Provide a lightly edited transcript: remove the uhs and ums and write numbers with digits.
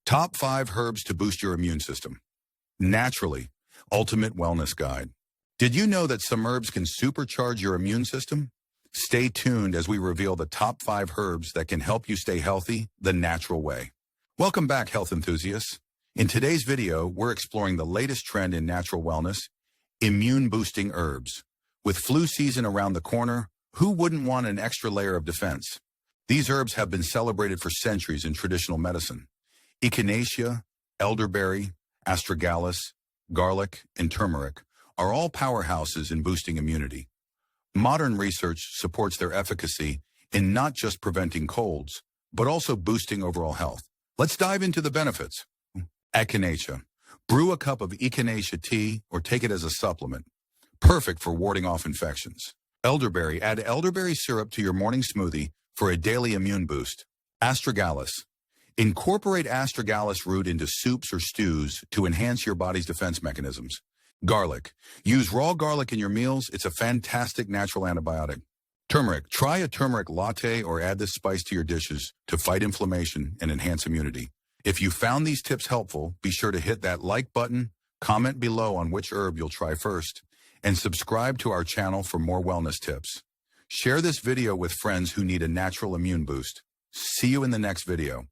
Top 5 herbs to boost your immune system. Naturally, ultimate wellness guide. Did you know that some herbs can supercharge your immune system? Stay tuned as we reveal the top 5 herbs that can help you stay healthy the natural way. Welcome back, health enthusiasts. In today's video, we're exploring the latest trend in natural wellness, immune-boosting herbs. With flu season around the corner, who wouldn't want an extra layer of defense? These herbs have been celebrated for centuries in traditional medicine. Echinacea, elderberry, astragalus, garlic, and turmeric are all powerhouses in boosting immunity. Modern research supports their efficacy in not just preventing colds, but also boosting overall health. Let's dive into the benefits. Echinacea. Brew a cup of echinacea tea or take it as a supplement. Perfect for warding off infections. Elderberry. Add elderberry syrup to your morning smoothie for a daily immune boost. Astragalus. Incorporate astragalus root into soups or stews to enhance your body's defense mechanisms. Garlic. Use raw garlic in your meals. It's a fantastic natural antibiotic. Turmeric. Try a turmeric latte or add this spice to your dishes to fight inflammation and enhance immunity. If you found these tips helpful, be sure to hit that like button, comment below on which herb you'll try first, and subscribe to our channel for more wellness tips. Share this video with friends who need a natural immune boost. See you in the next video.